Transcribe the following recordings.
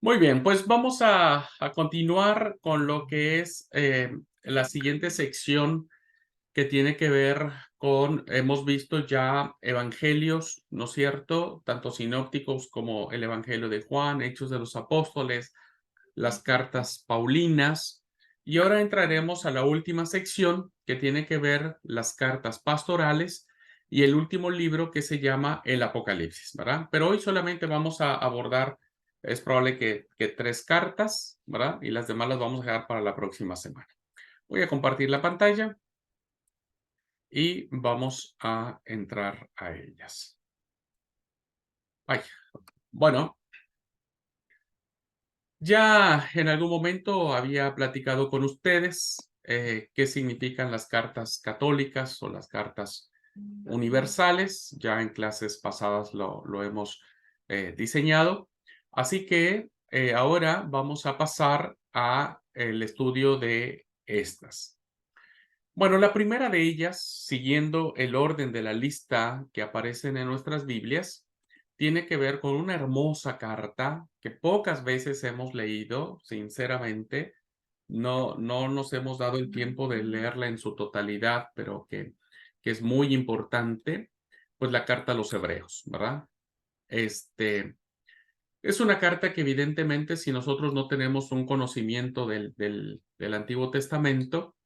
Muy bien, pues vamos a continuar con lo que es la siguiente sección que tiene que ver con, hemos visto ya evangelios, ¿no es cierto? Tanto sinópticos como el Evangelio de Juan, Hechos de los Apóstoles, las cartas paulinas, y ahora entraremos a la última sección que tiene que ver las cartas pastorales y el último libro que se llama el Apocalipsis, ¿verdad? Pero hoy solamente vamos a abordar, es probable que tres cartas, ¿verdad? Y las demás las vamos a dejar para la próxima semana. Voy a compartir la pantalla y vamos a entrar a ellas. Ay, bueno, ya en algún momento había platicado con ustedes qué significan las cartas católicas o las cartas universales. Ya en clases pasadas lo hemos diseñado. Así que ahora vamos a pasar a el estudio de estas. Bueno, la primera de ellas, siguiendo el orden de la lista que aparecen en nuestras Biblias, tiene que ver con una hermosa carta que pocas veces hemos leído, sinceramente. No nos hemos dado el tiempo de leerla en su totalidad, pero que es muy importante, pues la carta a los Hebreos, ¿verdad? Este, es una carta que evidentemente si nosotros no tenemos un conocimiento del Antiguo Testamento,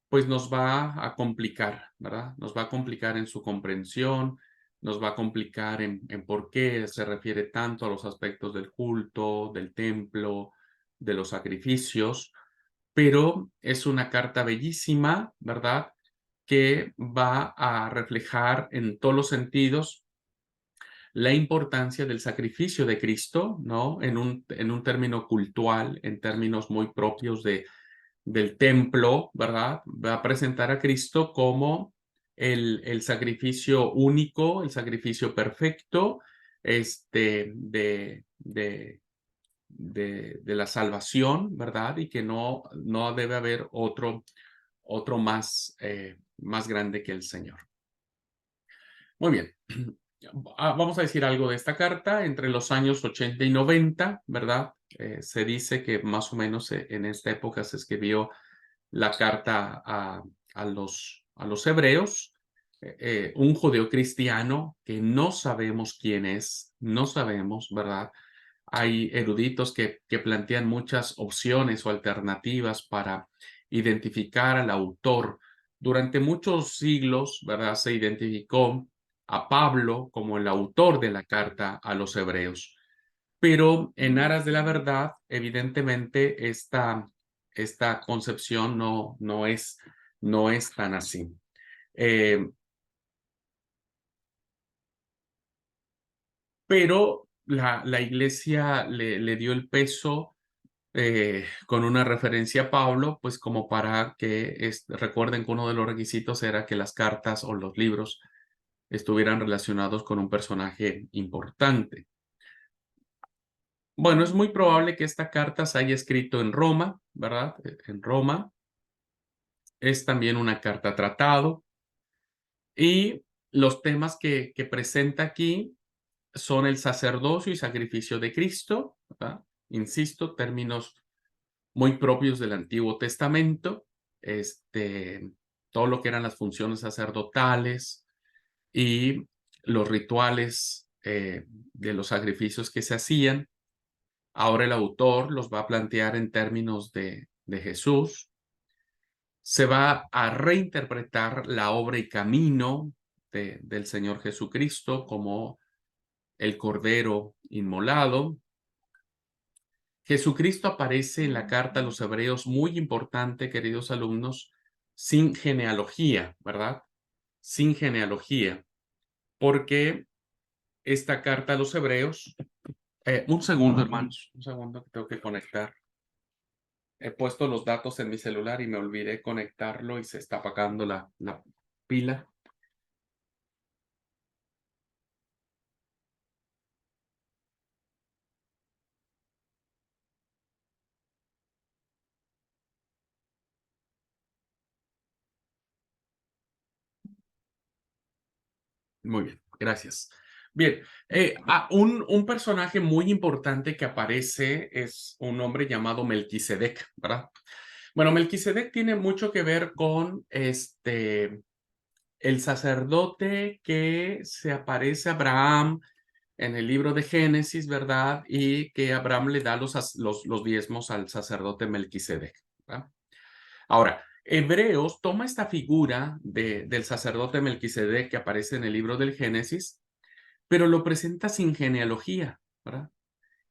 pues nos va a complicar, ¿verdad? Nos va a complicar en su comprensión, nos va a complicar en por qué se refiere tanto a los aspectos del culto, del templo, de los sacrificios, pero es una carta bellísima, ¿verdad? Que va a reflejar en todos los sentidos la importancia del sacrificio de Cristo, ¿no? En un término cultual, en términos muy propios del templo, ¿verdad? Va a presentar a Cristo como el sacrificio único, el sacrificio perfecto, de la salvación, ¿verdad? Y que no debe haber otro más grande que el Señor. Muy bien. Vamos a decir algo de esta carta. Entre los años 80 y 90, ¿verdad? Se dice que más o menos en esta época se escribió la carta a los hebreos, un judeo cristiano que no sabemos quién es, no sabemos, ¿verdad? Hay eruditos que plantean muchas opciones o alternativas para identificar al autor. Durante muchos siglos, ¿verdad? Se identificó a Pablo como el autor de la carta a los hebreos. Pero en aras de la verdad, evidentemente, esta concepción no es tan así. Eh, pero la iglesia le dio el peso con una referencia a Pablo, pues como para que recuerden que uno de los requisitos era que las cartas o los libros estuvieran relacionados con un personaje importante. Bueno, es muy probable que esta carta se haya escrito en Roma, ¿verdad? En Roma. Es también una carta tratado y los temas que presenta aquí son el sacerdocio y sacrificio de Cristo, ¿verdad? Insisto, términos muy propios del Antiguo Testamento, todo lo que eran las funciones sacerdotales y los rituales de los sacrificios que se hacían. Ahora el autor los va a plantear en términos de Jesús. Se va a reinterpretar la obra y camino del Señor Jesucristo como el Cordero inmolado. Jesucristo aparece en la carta a los Hebreos, muy importante, queridos alumnos, sin genealogía, ¿verdad? Sin genealogía, porque esta carta a los Hebreos, un segundo, hermanos, un segundo que tengo que conectar. He puesto los datos en mi celular y me olvidé conectarlo y se está apagando la pila. Muy bien, gracias. Bien, un personaje muy importante que aparece es un hombre llamado Melquisedec, ¿verdad? Bueno, Melquisedec tiene mucho que ver con el sacerdote que se aparece a Abraham en el libro de Génesis, ¿verdad? Y que Abraham le da los diezmos al sacerdote Melquisedec, ¿verdad? Ahora, Hebreos toma esta figura del sacerdote Melquisedec que aparece en el libro del Génesis, pero lo presenta sin genealogía, ¿verdad?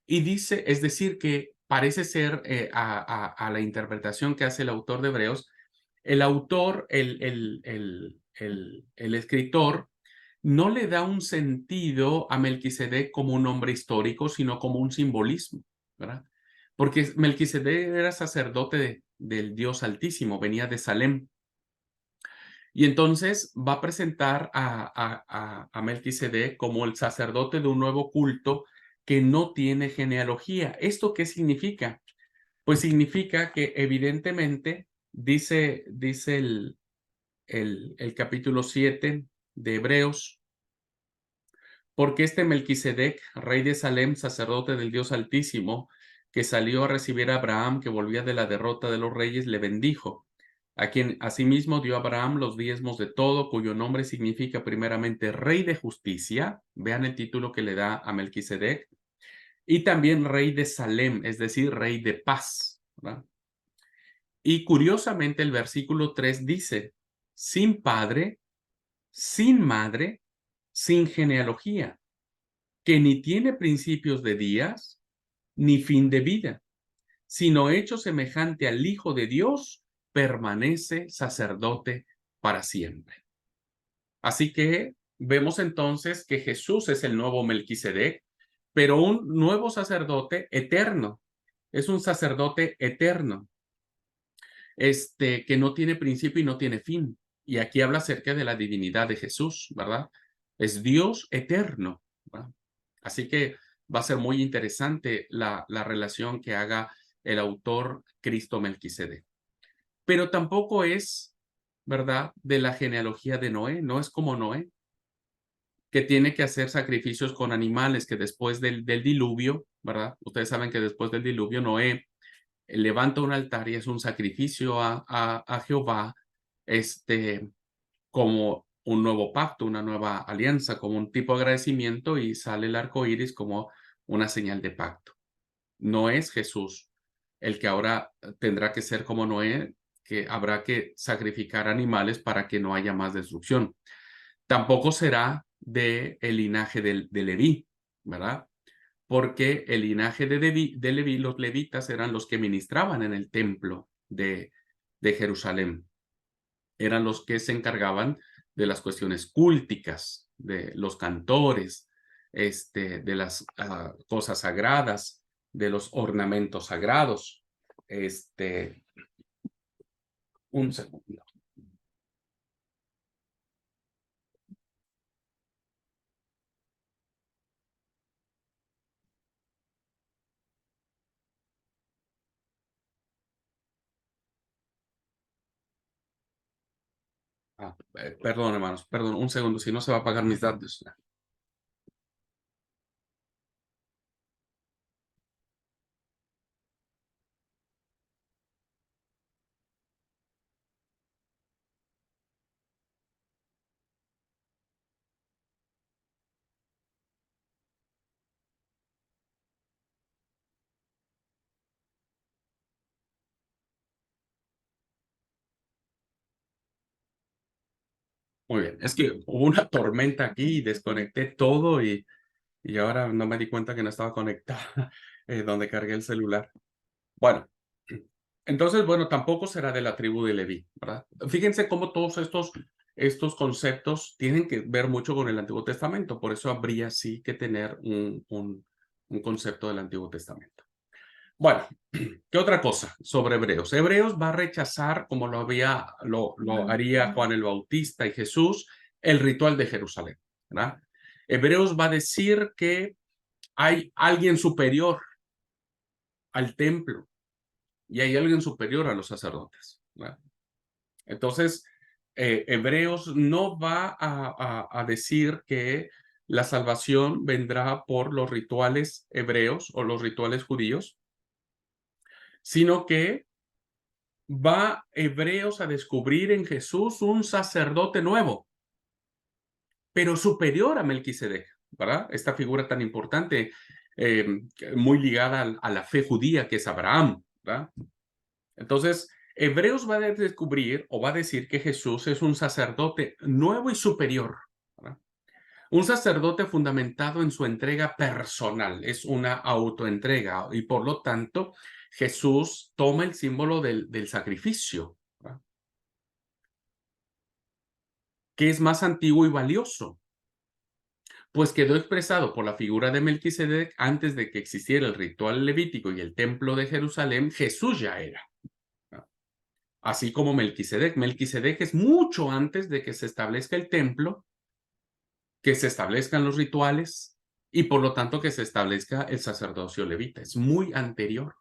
Y dice, es decir, que parece ser a la interpretación que hace el autor de Hebreos, el autor, el escritor, no le da un sentido a Melquisedec como un hombre histórico, sino como un simbolismo, ¿verdad? Porque Melquisedec era sacerdote del Dios Altísimo, venía de Salem. Y entonces va a presentar a Melquisedec como el sacerdote de un nuevo culto que no tiene genealogía. ¿Esto qué significa? Pues significa que evidentemente, dice el capítulo 7 de Hebreos, porque este Melquisedec, rey de Salem, sacerdote del Dios Altísimo, que salió a recibir a Abraham, que volvía de la derrota de los reyes, le bendijo, a quien asimismo dio a Abraham los diezmos de todo, cuyo nombre significa primeramente Rey de Justicia. Vean el título que le da a Melquisedec. Y también Rey de Salem, es decir, Rey de Paz, ¿verdad? Y curiosamente el versículo 3 dice, sin padre, sin madre, sin genealogía, que ni tiene principios de días, ni fin de vida, sino hecho semejante al Hijo de Dios, permanece sacerdote para siempre. Así que vemos entonces que Jesús es el nuevo Melquisedec, pero un nuevo sacerdote eterno. Es un sacerdote eterno, que no tiene principio y no tiene fin. Y aquí habla acerca de la divinidad de Jesús, ¿verdad? Es Dios eterno, ¿verdad? Así que va a ser muy interesante la relación que haga el autor Cristo Melquisedec. Pero tampoco es, ¿verdad?, de la genealogía de Noé, no es como Noé, que tiene que hacer sacrificios con animales, que después del diluvio, ¿verdad? Ustedes saben que después del diluvio Noé levanta un altar y es un sacrificio a Jehová, como un nuevo pacto, una nueva alianza, como un tipo de agradecimiento y sale el arco iris como una señal de pacto. No es Jesús el que ahora tendrá que ser como Noé, que habrá que sacrificar animales para que no haya más destrucción. Tampoco será el linaje de Leví, ¿verdad? Porque el linaje de Leví, los levitas eran los que ministraban en el templo de Jerusalén. Eran los que se encargaban de las cuestiones cúlticas, de los cantores, de las cosas sagradas, de los ornamentos sagrados. Un segundo. Perdón, hermanos, perdón, un segundo, si no se va a apagar mis datos. Muy bien, es que hubo una tormenta aquí y desconecté todo y ahora no me di cuenta que no estaba conectada donde cargué el celular. Bueno, entonces, bueno, tampoco será de la tribu de Leví, ¿verdad? Fíjense cómo todos estos conceptos tienen que ver mucho con el Antiguo Testamento, por eso habría sí que tener un concepto del Antiguo Testamento. Bueno, ¿qué otra cosa sobre Hebreos? Hebreos va a rechazar, como lo haría Juan el Bautista y Jesús, el ritual de Jerusalén, ¿verdad? Hebreos va a decir que hay alguien superior al templo y hay alguien superior a los sacerdotes, ¿verdad? Entonces, Hebreos no va a decir que la salvación vendrá por los rituales hebreos o los rituales judíos, sino que va Hebreos a descubrir en Jesús un sacerdote nuevo, pero superior a Melquisedec, ¿verdad? Esta figura tan importante, muy ligada a la fe judía, que es Abraham, ¿verdad? Entonces, Hebreos va a descubrir o va a decir que Jesús es un sacerdote nuevo y superior, ¿verdad? Un sacerdote fundamentado en su entrega personal, es una autoentrega y por lo tanto Jesús toma el símbolo del sacrificio, ¿verdad? Que es más antiguo y valioso, pues quedó expresado por la figura de Melquisedec antes de que existiera el ritual levítico y el templo de Jerusalén. Jesús ya era, ¿no? Así como Melquisedec. Melquisedec es mucho antes de que se establezca el templo, que se establezcan los rituales y por lo tanto que se establezca el sacerdocio levita. Es muy anterior.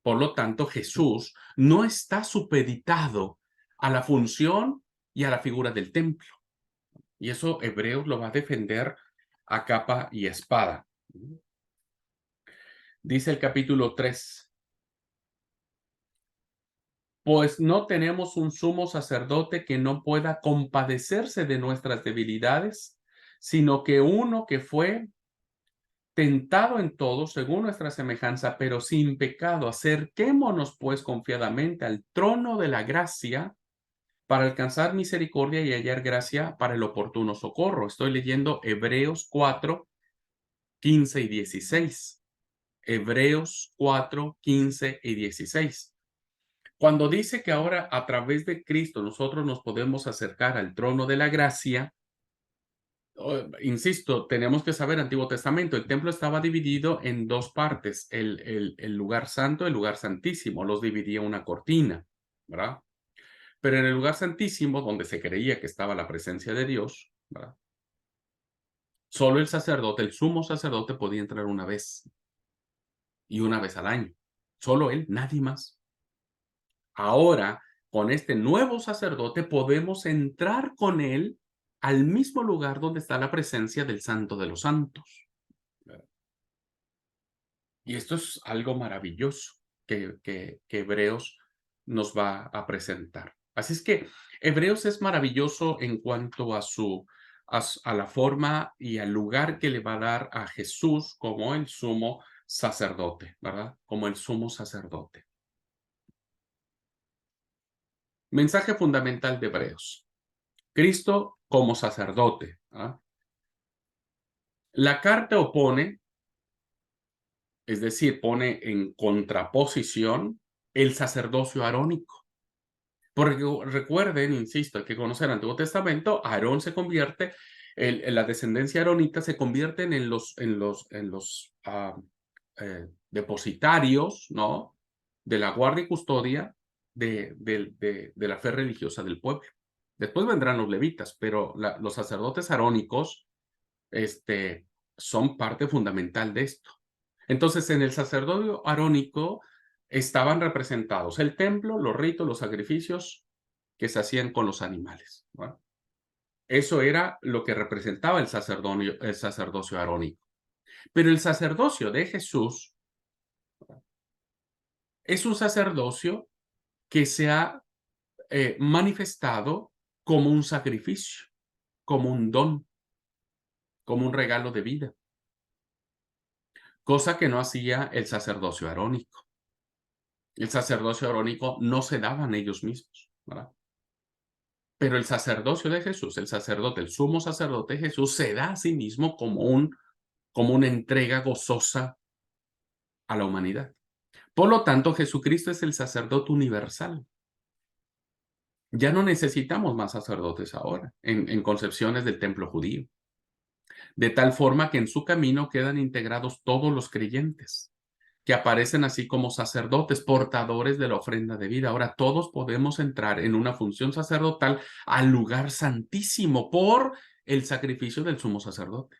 Por lo tanto, Jesús no está supeditado a la función y a la figura del templo. Y eso Hebreos lo va a defender a capa y espada. Dice el capítulo 3: pues no tenemos un sumo sacerdote que no pueda compadecerse de nuestras debilidades, sino que uno que fue tentado en todo según nuestra semejanza, pero sin pecado. Acerquémonos pues confiadamente al trono de la gracia para alcanzar misericordia y hallar gracia para el oportuno socorro. Estoy leyendo Hebreos 4, 15 y 16. Hebreos 4, 15 y 16. Cuando dice que ahora a través de Cristo nosotros nos podemos acercar al trono de la gracia, insisto, tenemos que saber Antiguo Testamento, el templo estaba dividido en dos partes, el lugar santo, el lugar santísimo, los dividía una cortina, ¿verdad? Pero en el lugar santísimo, donde se creía que estaba la presencia de Dios, ¿verdad? Solo el sacerdote, el sumo sacerdote, podía entrar una vez y una vez al año. Solo él, nadie más. Ahora, con este nuevo sacerdote, podemos entrar con él al mismo lugar donde está la presencia del Santo de los Santos. Y esto es algo maravilloso que Hebreos nos va a presentar. Así es que Hebreos es maravilloso en cuanto a la forma y al lugar que le va a dar a Jesús como el sumo sacerdote, ¿verdad? Como el sumo sacerdote. Mensaje fundamental de Hebreos. Cristo como sacerdote, ¿verdad? La carta opone, es decir, pone en contraposición el sacerdocio arónico. Porque recuerden, insisto, hay que conocer el Antiguo Testamento, Aarón se convierte, la descendencia arónica se convierten en los depositarios, ¿no? De la guardia y custodia de la fe religiosa del pueblo. Después vendrán los levitas, pero los sacerdotes arónicos son parte fundamental de esto. Entonces, en el sacerdocio arónico estaban representados el templo, los ritos, los sacrificios que se hacían con los animales, ¿no? Eso era lo que representaba el sacerdocio arónico. Pero el sacerdocio de Jesús es un sacerdocio que se ha manifestado como un sacrificio, como un don, como un regalo de vida, cosa que no hacía el sacerdocio arónico. El sacerdocio arónico no se daban ellos mismos, ¿verdad? Pero el sacerdocio de Jesús, el sacerdote, el sumo sacerdote de Jesús, se da a sí mismo como una entrega gozosa a la humanidad. Por lo tanto, Jesucristo es el sacerdote universal. Ya no necesitamos más sacerdotes ahora, en concepciones del templo judío. De tal forma que en su camino quedan integrados todos los creyentes, que aparecen así como sacerdotes, portadores de la ofrenda de vida. Ahora todos podemos entrar en una función sacerdotal al lugar santísimo por el sacrificio del sumo sacerdote.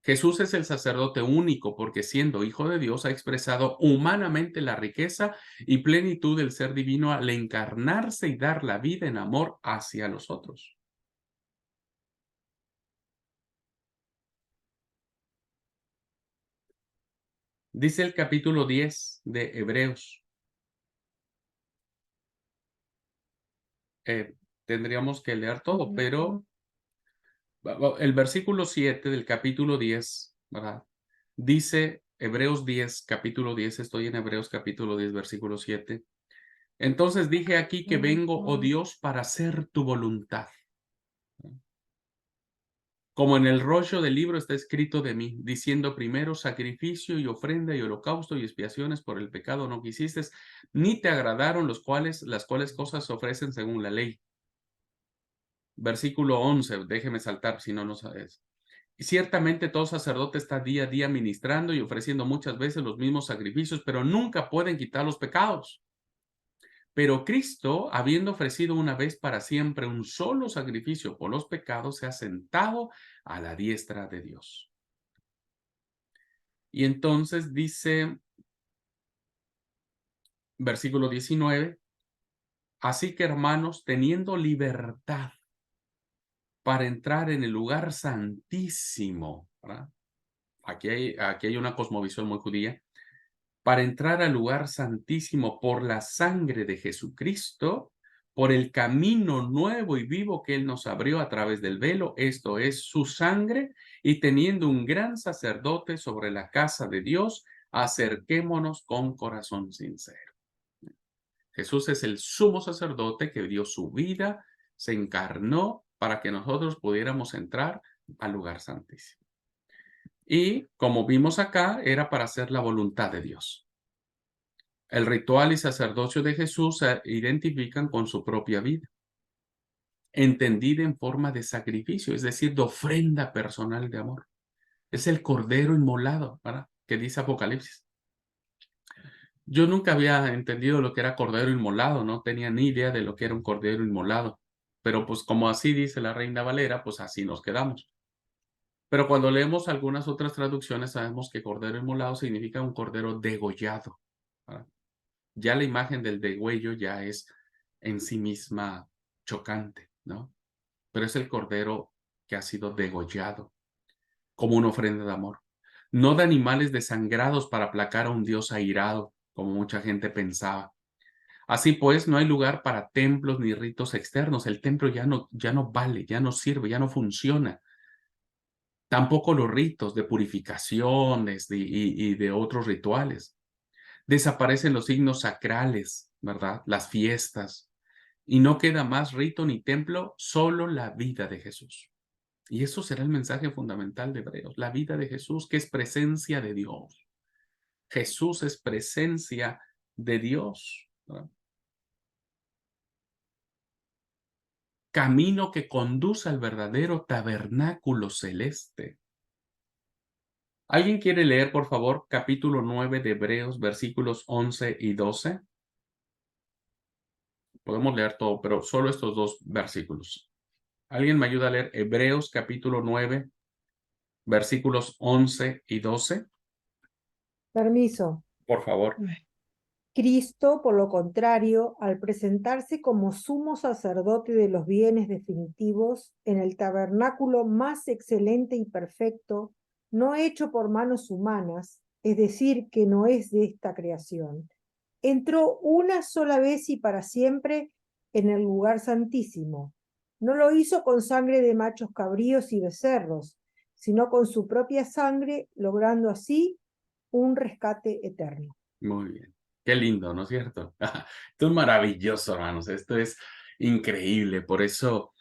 Jesús es el sacerdote único porque siendo hijo de Dios ha expresado humanamente la riqueza y plenitud del ser divino al encarnarse y dar la vida en amor hacia los otros. Dice el capítulo 10 de Hebreos. Tendríamos que leer todo, pero el versículo 7 del capítulo 10, ¿verdad? Dice Hebreos 10, capítulo 10, estoy en Hebreos capítulo 10, versículo 7. Entonces dije aquí que vengo, oh Dios, para hacer tu voluntad. Como en el rollo del libro está escrito de mí, diciendo primero sacrificio y ofrenda y holocausto y expiaciones por el pecado no quisiste, ni te agradaron las cuales cosas se ofrecen según la ley. Versículo 11, déjeme saltar si no, no sabes. Y ciertamente todo sacerdote está día a día ministrando y ofreciendo muchas veces los mismos sacrificios, pero nunca pueden quitar los pecados. Pero Cristo, habiendo ofrecido una vez para siempre un solo sacrificio por los pecados, se ha sentado a la diestra de Dios. Y entonces dice, versículo 19, así que hermanos, teniendo libertad para entrar en el lugar santísimo, ¿verdad? Aquí hay una cosmovisión muy judía, para entrar al lugar santísimo por la sangre de Jesucristo, por el camino nuevo y vivo que Él nos abrió a través del velo, esto es su sangre, y teniendo un gran sacerdote sobre la casa de Dios, acerquémonos con corazón sincero. Jesús es el sumo sacerdote que dio su vida, se encarnó para que nosotros pudiéramos entrar al lugar santísimo. Y como vimos acá, era para hacer la voluntad de Dios. El ritual y sacerdocio de Jesús se identifican con su propia vida, entendida en forma de sacrificio, es decir, de ofrenda personal de amor. Es el cordero inmolado, ¿verdad? Que dice Apocalipsis. Yo nunca había entendido lo que era cordero inmolado, no tenía ni idea de lo que era un cordero inmolado. Pero pues como así dice la Reina Valera, pues así nos quedamos. Pero cuando leemos algunas otras traducciones sabemos que cordero inmolado significa un cordero degollado, ¿verdad? Ya la imagen del degüello ya es en sí misma chocante, ¿no? Pero es el cordero que ha sido degollado como una ofrenda de amor. No de animales desangrados para aplacar a un Dios airado, como mucha gente pensaba. Así pues, no hay lugar para templos ni ritos externos. El templo ya no vale, ya no sirve, ya no funciona. Tampoco los ritos de purificaciones y de otros rituales. Desaparecen los signos sacrales, ¿verdad? Las fiestas. Y no queda más rito ni templo, solo la vida de Jesús. Y eso será el mensaje fundamental de Hebreos, la vida de Jesús, que es presencia de Dios. Jesús es presencia de Dios, ¿verdad? Camino que conduce al verdadero tabernáculo celeste. ¿Alguien quiere leer, por favor, capítulo 9 de Hebreos, versículos 11 y 12? Podemos leer todo, pero solo estos dos versículos. ¿Alguien me ayuda a leer Hebreos capítulo 9, versículos 11 y 12? Permiso. Por favor. Cristo, por lo contrario, al presentarse como sumo sacerdote de los bienes definitivos en el tabernáculo más excelente y perfecto, no hecho por manos humanas, es decir, que no es de esta creación, entró una sola vez y para siempre en el lugar santísimo. No lo hizo con sangre de machos cabríos y becerros, sino con su propia sangre, logrando así un rescate eterno. Muy bien. Qué lindo, ¿no es cierto? Esto es maravilloso, hermanos. Esto es increíble. Por eso,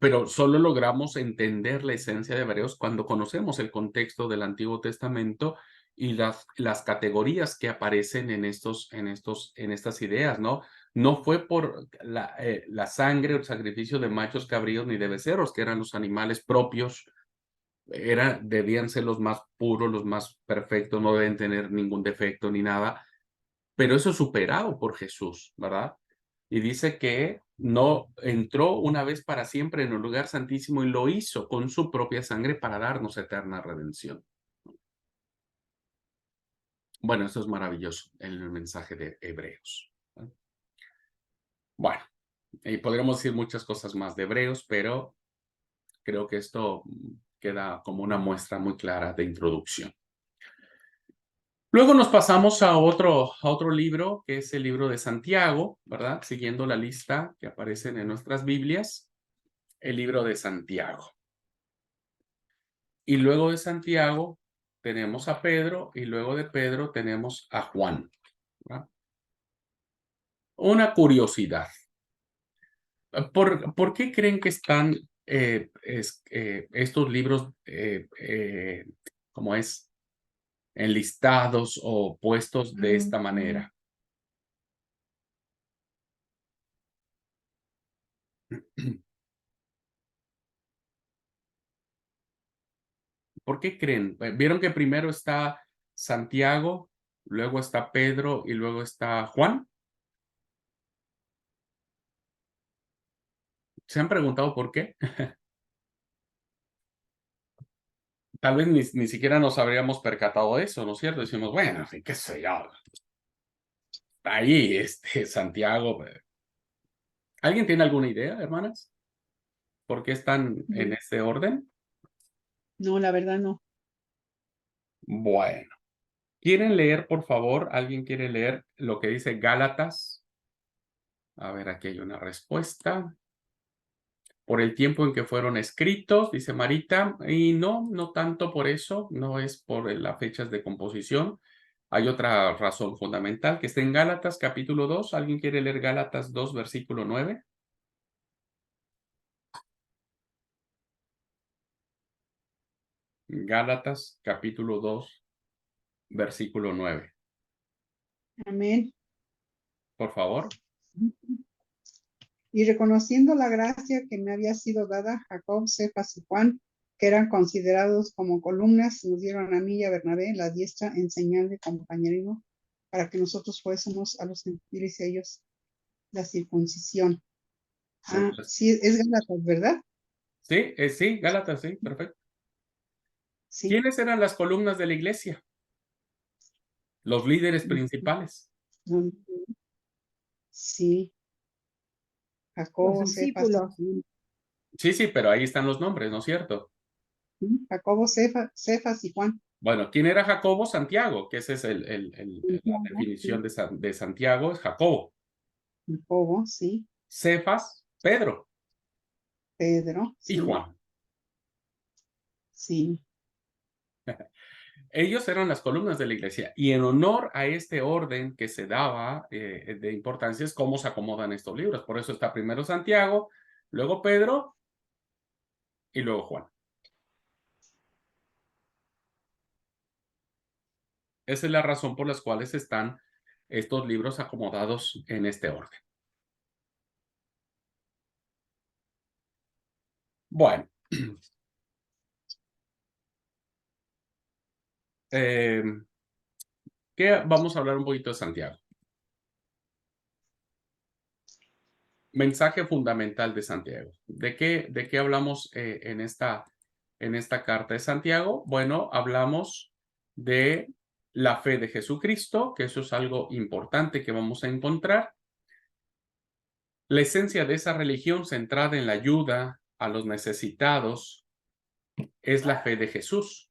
pero solo logramos entender la esencia de Hebreos cuando conocemos el contexto del Antiguo Testamento y las categorías que aparecen en estas ideas, ¿no? No fue por la sangre o el sacrificio de machos cabríos ni de becerros, que eran los animales propios, debían ser los más puros, los más perfectos, no deben tener ningún defecto ni nada, pero eso es superado por Jesús, ¿verdad? Y dice que no entró una vez para siempre en el lugar santísimo y lo hizo con su propia sangre para darnos eterna redención. Bueno, eso es maravilloso en el mensaje de Hebreos, ¿no? Bueno, y podríamos decir muchas cosas más de Hebreos, pero creo que esto queda como una muestra muy clara de introducción. Luego nos pasamos a otro libro, que es el libro de Santiago, ¿verdad? Siguiendo la lista que aparecen en nuestras Biblias, el libro de Santiago. Y luego de Santiago tenemos a Pedro y luego de Pedro tenemos a Juan, ¿verdad? Una curiosidad. ¿Por qué creen que están estos libros, como es, enlistados o puestos de esta manera? ¿Por qué creen? ¿Vieron que primero está Santiago, luego está Pedro y luego está Juan? ¿Se han preguntado por qué? Tal vez ni siquiera nos habríamos percatado de eso, ¿no es cierto? Decimos, bueno, sí, qué sé yo. Ahí, Santiago. ¿Alguien tiene alguna idea, hermanas? ¿Por qué están en No, ese orden? no, la verdad no. Bueno, ¿quieren leer, por favor? ¿Alguien quiere leer lo que dice Gálatas? A ver, aquí hay una respuesta. Por el tiempo en que fueron escritos, dice Marita, y no tanto por eso, no es por las fechas de composición. Hay otra razón fundamental que está en Gálatas capítulo 2. ¿Alguien quiere leer Gálatas 2, versículo 9? Gálatas capítulo 2, versículo 9. Amén. Por favor. Y reconociendo la gracia que me había sido dada, Jacob, Cefas y Juan, que eran considerados como columnas, nos dieron a mí y a Bernabé la diestra en señal de compañerismo, para que nosotros fuésemos a los gentiles y a ellos la circuncisión. Ah, Entonces, sí, es Gálatas, ¿verdad? sí, sí, Gálatas, sí, perfecto. Sí. ¿Quiénes eran las columnas de la iglesia? Los líderes principales. Sí, Los Jacobo, Cefas y discípulos. Juan. Sí, sí, pero ahí están los nombres, ¿no es cierto? Jacobo, Cefas y Juan. Bueno, ¿quién era Jacobo? Santiago, que esa es la Santiago, definición sí. de Santiago, es Jacobo. Jacobo, sí. Cefas, Pedro Pedro, y sí. Juan. Sí. Ellos eran las columnas de la iglesia y en honor a este orden que se daba de importancia es cómo se acomodan estos libros. Por eso está primero Santiago, luego Pedro y luego Juan. Esa es la razón por las cuales están estos libros acomodados en este orden. Bueno, vamos a hablar un poquito de Santiago. Mensaje fundamental de Santiago. ¿De qué hablamos en esta carta de Santiago? Bueno, hablamos de la fe de Jesucristo, que eso es algo importante que vamos a encontrar. La esencia de esa religión centrada en la ayuda a los necesitados es la fe de Jesús.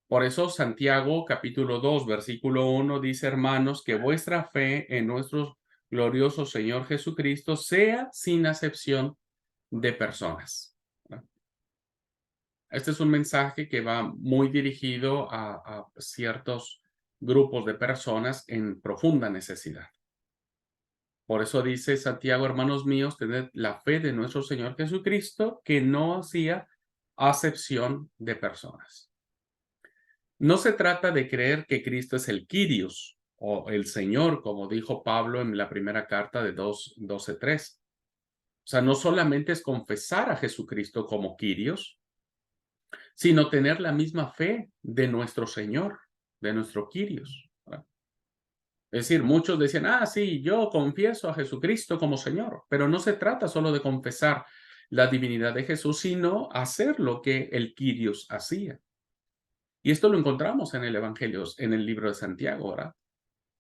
Por eso Santiago capítulo 2, versículo 1 dice, hermanos, que vuestra fe en nuestro glorioso Señor Jesucristo sea sin acepción de personas. Este es un mensaje que va muy dirigido a ciertos grupos de personas en profunda necesidad. Por eso dice Santiago, hermanos míos, tened la fe de nuestro Señor Jesucristo, que no hacía acepción de personas. No se trata de creer que Cristo es el Kyrios o el Señor, como dijo Pablo en la primera carta de 12:3. O sea, no solamente es confesar a Jesucristo como Kyrios, sino tener la misma fe de nuestro Señor, de nuestro Kyrios. ¿Verdad? Es decir, muchos decían, sí, yo confieso a Jesucristo como Señor, pero no se trata solo de confesar la divinidad de Jesús, sino hacer lo que el Kyrios hacía. Y esto lo encontramos en el Evangelio, en el libro de Santiago, ¿verdad?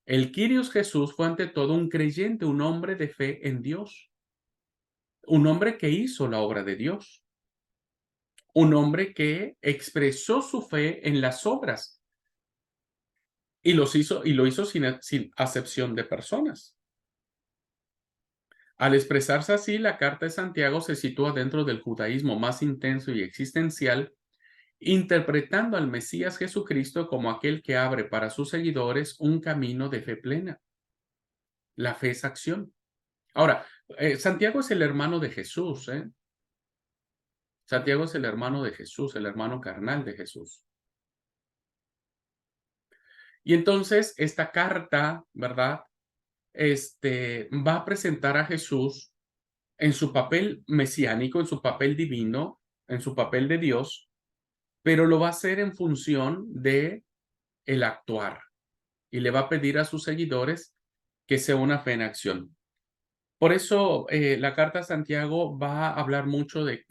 El Kyrios Jesús fue ante todo un creyente, un hombre de fe en Dios, un hombre que hizo la obra de Dios, un hombre que expresó su fe en las obras Y lo hizo sin acepción de personas. Al expresarse así, la carta de Santiago se sitúa dentro del judaísmo más intenso y existencial, interpretando al Mesías Jesucristo como aquel que abre para sus seguidores un camino de fe plena. La fe es acción. Ahora, Santiago es el hermano de Jesús, ¿eh? Santiago es el hermano de Jesús, el hermano carnal de Jesús. Y entonces esta carta, ¿verdad? Va a presentar a Jesús en su papel mesiánico, en su papel divino, en su papel de Dios, pero lo va a hacer en función de el actuar. Y le va a pedir a sus seguidores que sea una fe en acción. Por eso la carta a Santiago va a hablar mucho de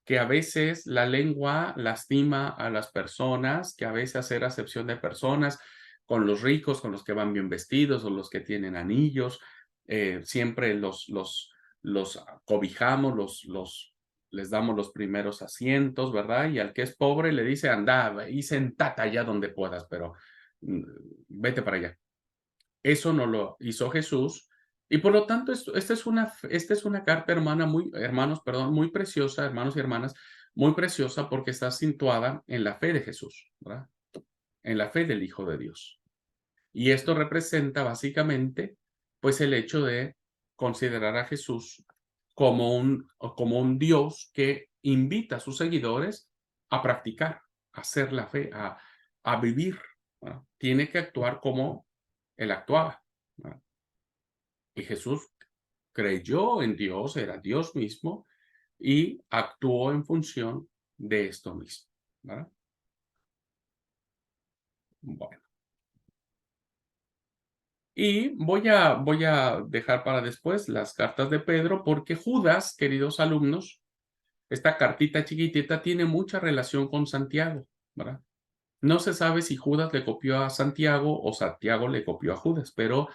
que a veces la lengua lastima a las personas, que a veces hacer acepción de personas con los ricos, con los que van bien vestidos o los que tienen anillos, siempre los cobijamos, les damos los primeros asientos, ¿verdad? Y al que es pobre le dice, anda y sentate allá donde puedas, pero vete para allá. Eso no lo hizo Jesús. Y por lo tanto, esta es una carta, hermanos, perdón, muy preciosa, hermanos y hermanas, muy preciosa porque está situada en la fe de Jesús, ¿verdad? En la fe del Hijo de Dios. Y esto representa básicamente, pues, el hecho de considerar a Jesús como un Dios que invita a sus seguidores a practicar, a hacer la fe, a vivir, ¿verdad? Tiene que actuar como él actuaba, ¿verdad? Y Jesús creyó en Dios, era Dios mismo, y actuó en función de esto mismo, ¿verdad? Bueno. Y voy a dejar para después las cartas de Pedro, porque Judas, queridos alumnos, esta cartita chiquitita tiene mucha relación con Santiago, ¿verdad? No se sabe si Judas le copió a Santiago o Santiago le copió a Judas, pero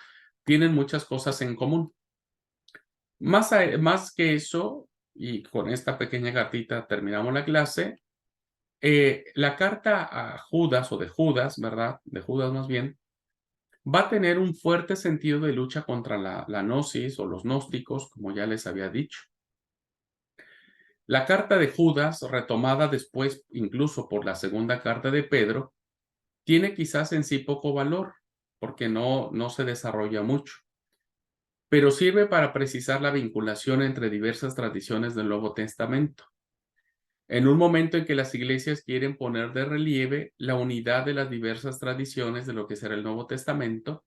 tienen muchas cosas en común. Más que eso, y con esta pequeña cartita terminamos la clase, la carta a Judas o de Judas, ¿verdad? De Judas más bien, va a tener un fuerte sentido de lucha contra la gnosis o los gnósticos, como ya les había dicho. La carta de Judas, retomada después incluso por la segunda carta de Pedro, tiene quizás en sí poco valor, porque no se desarrolla mucho, pero sirve para precisar la vinculación entre diversas tradiciones del Nuevo Testamento. En un momento en que las iglesias quieren poner de relieve la unidad de las diversas tradiciones de lo que será el Nuevo Testamento,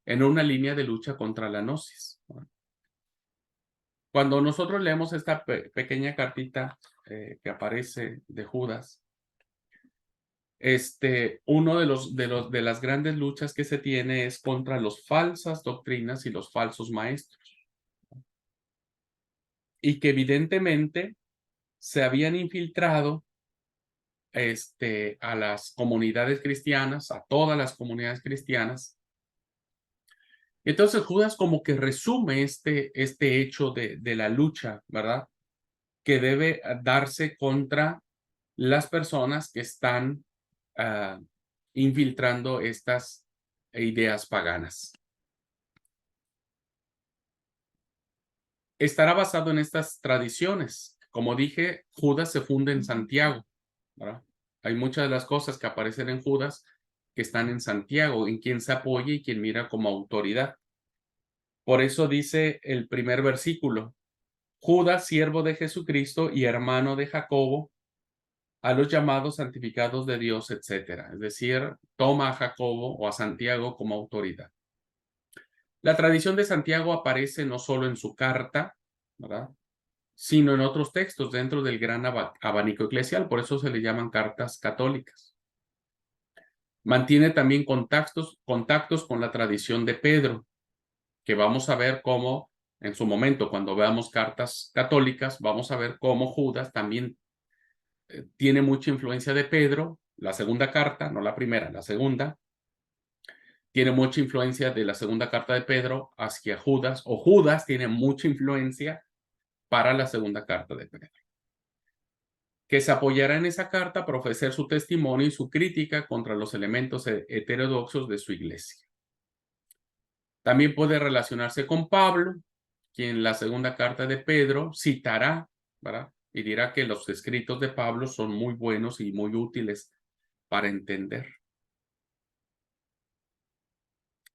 en una línea de lucha contra la gnosis. Cuando nosotros leemos esta pequeña cartita que aparece de Judas, uno de las grandes luchas que se tiene es contra las falsas doctrinas y los falsos maestros. Y que evidentemente se habían infiltrado a las comunidades cristianas, a todas las comunidades cristianas. Entonces Judas como que resume este hecho de la lucha, ¿verdad? Que debe darse contra las personas que están infiltrando estas ideas paganas. Estará basado en estas tradiciones. Como dije, Judas se funde en Santiago, ¿verdad? Hay muchas de las cosas que aparecen en Judas que están en Santiago, en quien se apoya y quien mira como autoridad. Por eso dice el primer versículo, Judas, siervo de Jesucristo y hermano de Jacobo, a los llamados santificados de Dios, etc. Es decir, toma a Jacobo o a Santiago como autoridad. La tradición de Santiago aparece no solo en su carta, ¿verdad?, sino en otros textos dentro del gran abanico eclesial, por eso se le llaman cartas católicas. Mantiene también contactos con la tradición de Pedro, que vamos a ver cómo en su momento, cuando veamos cartas católicas, vamos a ver cómo Judas también tiene mucha influencia de Pedro, la segunda carta, no la primera, la segunda, tiene mucha influencia de la segunda carta de Pedro hacia Judas, o Judas tiene mucha influencia para la segunda carta de Pedro. que se apoyará en esa carta para ofrecer su testimonio y su crítica contra los elementos heterodoxos de su iglesia. También puede relacionarse con Pablo, quien en la segunda carta de Pedro citará, ¿verdad? Y dirá que los escritos de Pablo son muy buenos y muy útiles para entender.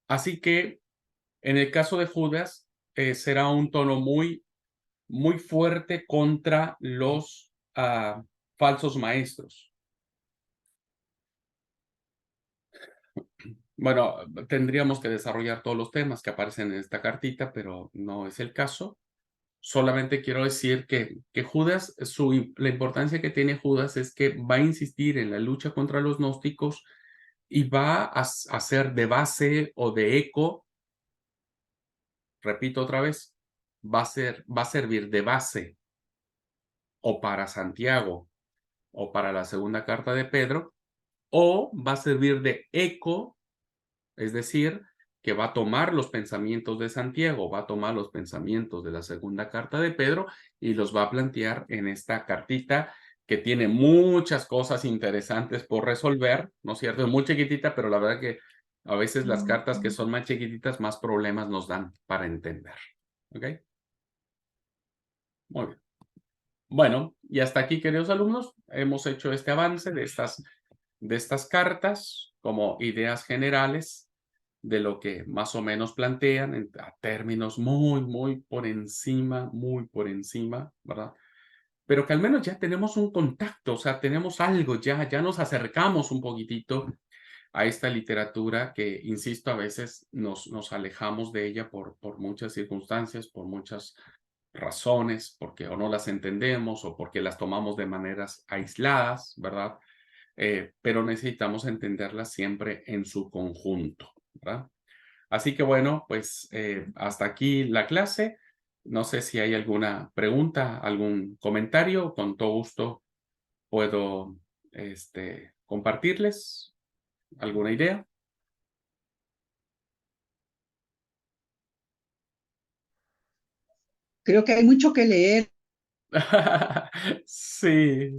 Así que en el caso de Judas, será un tono muy fuerte contra los falsos maestros. Bueno, tendríamos que desarrollar todos los temas que aparecen en esta cartita, pero no es el caso. Solamente quiero decir que Judas, la importancia que tiene Judas es que va a insistir en la lucha contra los gnósticos y va a hacer de base o de eco, repito otra vez, va a servir de base o para Santiago o para la segunda carta de Pedro, o va a servir de eco, es decir, que va a tomar los pensamientos de Santiago, va a tomar los pensamientos de la segunda carta de Pedro y los va a plantear en esta cartita que tiene muchas cosas interesantes por resolver, ¿no es cierto? Es muy chiquitita, pero la verdad que a veces las cartas que son más chiquititas, más problemas nos dan para entender. ¿Ok? Muy bien. Bueno, y hasta aquí, queridos alumnos, hemos hecho este avance de estas cartas como ideas generales de lo que más o menos plantean a términos muy por encima, ¿verdad? Pero que al menos ya tenemos un contacto, o sea, tenemos algo, ya nos acercamos un poquitito a esta literatura que, insisto, a veces nos alejamos de ella por muchas circunstancias, por muchas razones, porque o no las entendemos o porque las tomamos de maneras aisladas, ¿verdad? Pero necesitamos entenderlas siempre en su conjunto, ¿verdad? Así que bueno, pues hasta aquí la clase. No sé si hay alguna pregunta, algún comentario. Con todo gusto puedo compartirles alguna idea. Creo que hay mucho que leer, Sí,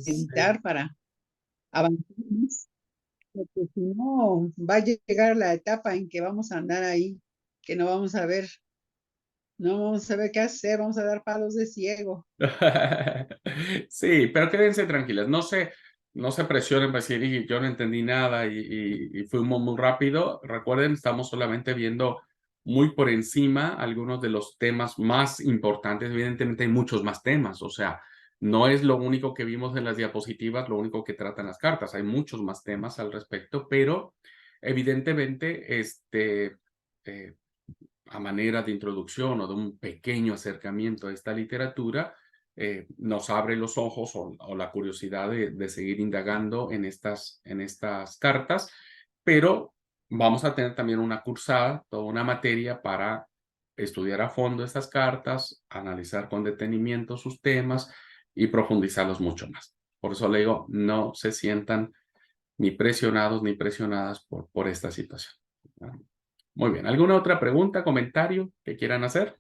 editar para avanzar más, porque si no, va a llegar la etapa en que vamos a andar ahí, que no vamos a ver qué hacer, vamos a dar palos de ciego. Sí, pero quédense tranquilas, no se presionen para decir, "Y yo no entendí nada y fuimos muy rápido". Recuerden, estamos solamente viendo muy por encima algunos de los temas más importantes. Evidentemente hay muchos más temas, o sea, no es lo único que vimos en las diapositivas, lo único que tratan las cartas. Hay muchos más temas al respecto, pero evidentemente, eh, a manera de introducción o de un pequeño acercamiento a esta literatura, nos abre los ojos o la curiosidad de seguir indagando en estas cartas, pero vamos a tener también una cursada, toda una materia para estudiar a fondo estas cartas, analizar con detenimiento sus temas y profundizarlos mucho más. Por eso le digo, no se sientan ni presionados ni presionadas por esta situación. Muy bien. ¿Alguna otra pregunta, comentario que quieran hacer?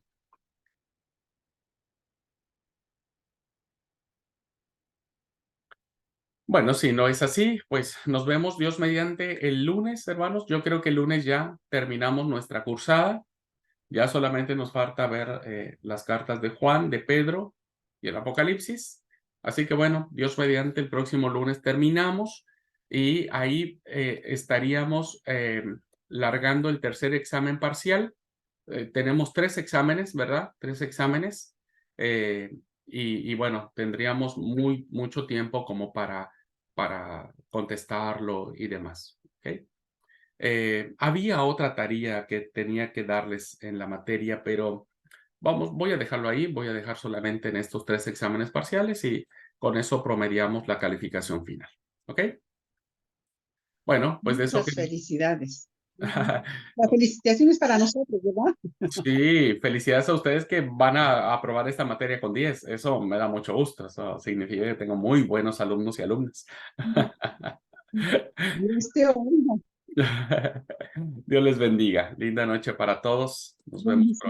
Bueno, si no es así, pues nos vemos Dios mediante el lunes, hermanos. Yo creo que el lunes ya terminamos nuestra cursada. Ya solamente nos falta ver las cartas de Juan, de Pedro y el Apocalipsis. Así que bueno, Dios mediante el próximo lunes terminamos y ahí estaríamos largando el tercer examen parcial. Tenemos 3 exámenes, ¿verdad? 3 exámenes. Y bueno, tendríamos mucho tiempo como para contestarlo y demás. ¿Ok? Había otra tarea que tenía que darles en la materia, pero voy a dejarlo ahí, voy a dejar solamente en estos 3 exámenes parciales y con eso promediamos la calificación final. ¿Ok? Bueno, pues de eso Muchas felicidades. La felicitación es para nosotros, ¿verdad? Sí, felicidades a ustedes que van a aprobar esta materia con 10. Eso me da mucho gusto. Eso significa que tengo muy buenos alumnos y alumnas. Dios te oiga. Dios les bendiga. Linda noche para todos. Nos vemos pronto.